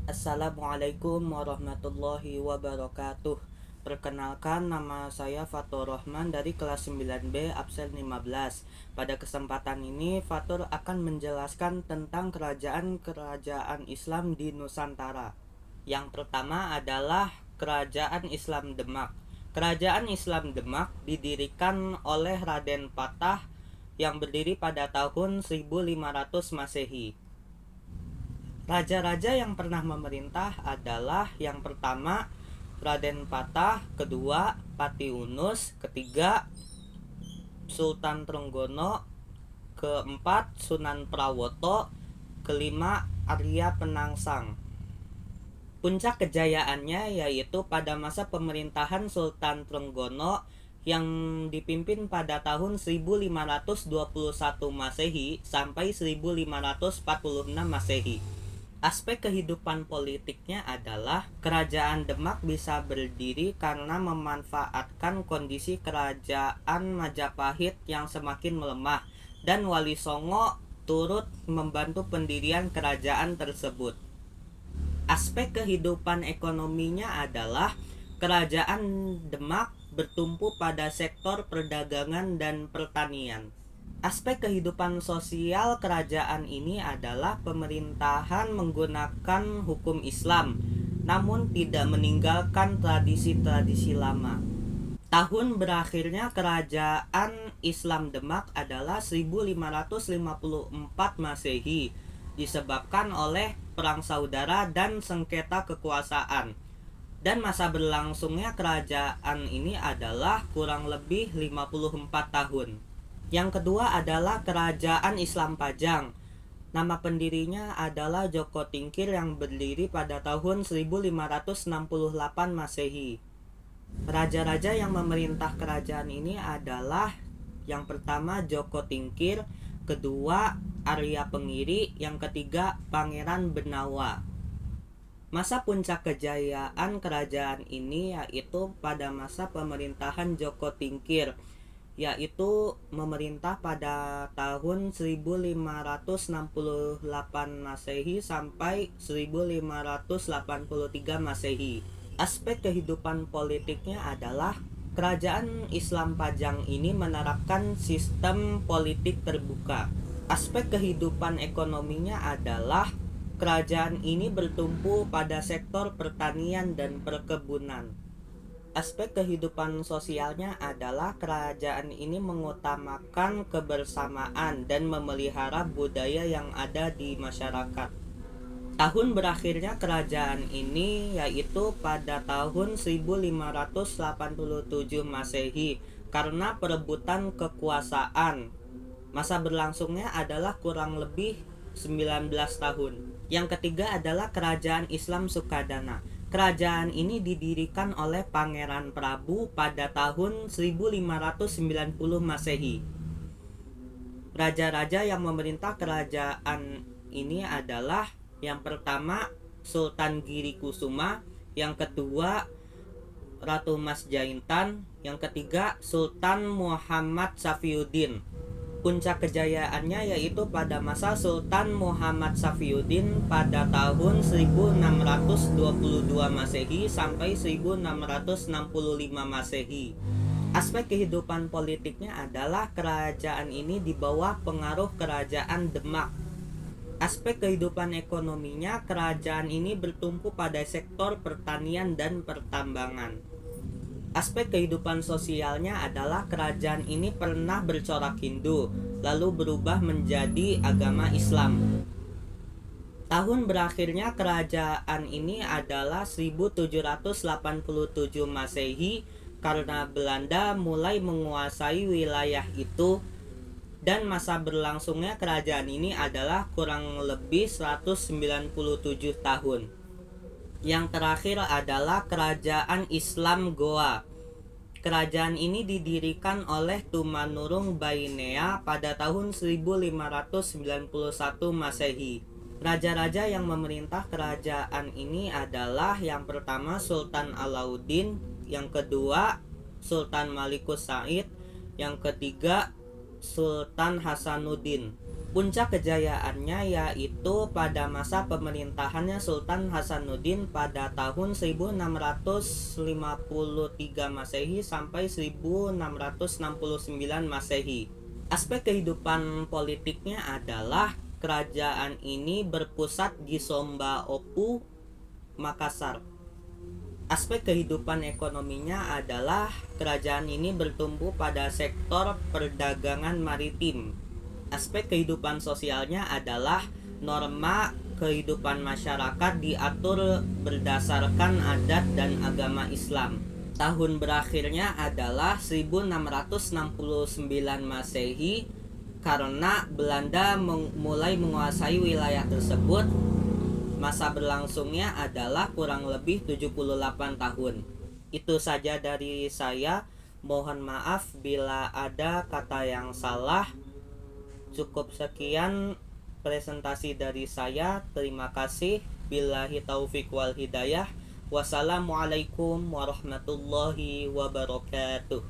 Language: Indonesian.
Assalamualaikum warahmatullahi wabarakatuh. Perkenalkan, nama saya Fatur Rahman dari kelas 9B absen 15. Pada kesempatan ini Fatur akan menjelaskan tentang kerajaan-kerajaan Islam di Nusantara. Yang pertama adalah Kerajaan Islam Demak. Kerajaan Islam Demak didirikan oleh Raden Patah yang berdiri pada tahun 1500 Masehi. Raja-raja yang pernah memerintah adalah yang pertama Raden Patah, kedua Patiunus, ketiga Sultan Trenggono, keempat Sunan Prawoto, kelima Arya Penangsang. Puncak kejayaannya yaitu pada masa pemerintahan Sultan Trenggono yang dipimpin pada tahun 1521 Masehi sampai 1546 Masehi. Aspek kehidupan politiknya adalah kerajaan Demak bisa berdiri karena memanfaatkan kondisi kerajaan Majapahit yang semakin melemah, dan Wali Songo turut membantu pendirian kerajaan tersebut. Aspek kehidupan ekonominya adalah kerajaan Demak bertumpu pada sektor perdagangan dan pertanian. Aspek kehidupan sosial kerajaan ini adalah pemerintahan menggunakan hukum Islam, namun tidak meninggalkan tradisi-tradisi lama. Tahun berakhirnya kerajaan Islam Demak adalah 1554 Masehi, disebabkan oleh perang saudara dan sengketa kekuasaan. Dan masa berlangsungnya kerajaan ini adalah kurang lebih 54 tahun. Yang kedua adalah Kerajaan Islam Pajang. Nama pendirinya adalah Joko Tingkir yang berdiri pada tahun 1568 Masehi. Raja-raja yang memerintah kerajaan ini adalah yang pertama Joko Tingkir, kedua Arya Pengiri, yang ketiga Pangeran Benawa. Masa puncak kejayaan kerajaan ini yaitu pada masa pemerintahan Joko Tingkir, yaitu memerintah pada tahun 1568 Masehi sampai 1583 Masehi. Aspek kehidupan politiknya adalah kerajaan Islam Pajang ini menerapkan sistem politik terbuka. Aspek kehidupan ekonominya adalah kerajaan ini bertumpu pada sektor pertanian dan perkebunan. Aspek kehidupan sosialnya adalah kerajaan ini mengutamakan kebersamaan dan memelihara budaya yang ada di masyarakat. Tahun berakhirnya kerajaan ini yaitu pada tahun 1587 Masehi karena perebutan kekuasaan. Masa berlangsungnya adalah kurang lebih 19 tahun. Yang ketiga adalah Kerajaan Islam Sukadana. Kerajaan ini didirikan oleh Pangeran Prabu pada tahun 1590 Masehi. Raja-raja yang memerintah kerajaan ini adalah yang pertama Sultan Girikusuma, yang kedua Ratu Mas Jaintan, yang ketiga Sultan Muhammad Safiuddin. Puncak kejayaannya yaitu pada masa Sultan Muhammad Safiuddin pada tahun 1622 Masehi sampai 1665 Masehi. Aspek kehidupan politiknya adalah kerajaan ini di bawah pengaruh kerajaan Demak. Aspek kehidupan ekonominya, kerajaan ini bertumpu pada sektor pertanian dan pertambangan. Aspek kehidupan sosialnya adalah kerajaan ini pernah bercorak Hindu, lalu berubah menjadi agama Islam. Tahun berakhirnya kerajaan ini adalah 1787 Masehi karena Belanda mulai menguasai wilayah itu, dan masa berlangsungnya kerajaan ini adalah kurang lebih 197 tahun. Yang terakhir adalah Kerajaan Islam Goa. Kerajaan ini didirikan oleh Tumanurung Bainea pada tahun 1591 Masehi. Raja-raja yang memerintah kerajaan ini adalah yang pertama Sultan Alauddin, yang kedua Sultan Malikus Said, yang ketiga Sultan Hasanuddin. Puncak kejayaannya yaitu pada masa pemerintahannya Sultan Hasanuddin pada tahun 1653 Masehi sampai 1669 Masehi. Aspek kehidupan politiknya adalah kerajaan ini berpusat di Somba Opu, Makassar. Aspek kehidupan ekonominya adalah kerajaan ini bertumbuh pada sektor perdagangan maritim. Aspek kehidupan sosialnya adalah norma kehidupan masyarakat diatur berdasarkan adat dan agama Islam. Tahun berakhirnya adalah 1669 Masehi karena Belanda mulai menguasai wilayah tersebut. Masa berlangsungnya adalah kurang lebih 78 tahun. Itu saja dari saya. Mohon maaf bila ada kata yang salah. Cukup sekian presentasi dari saya. Terima kasih. Billahi taufiq wal hidayah. Wassalamualaikum warahmatullahi wabarakatuh.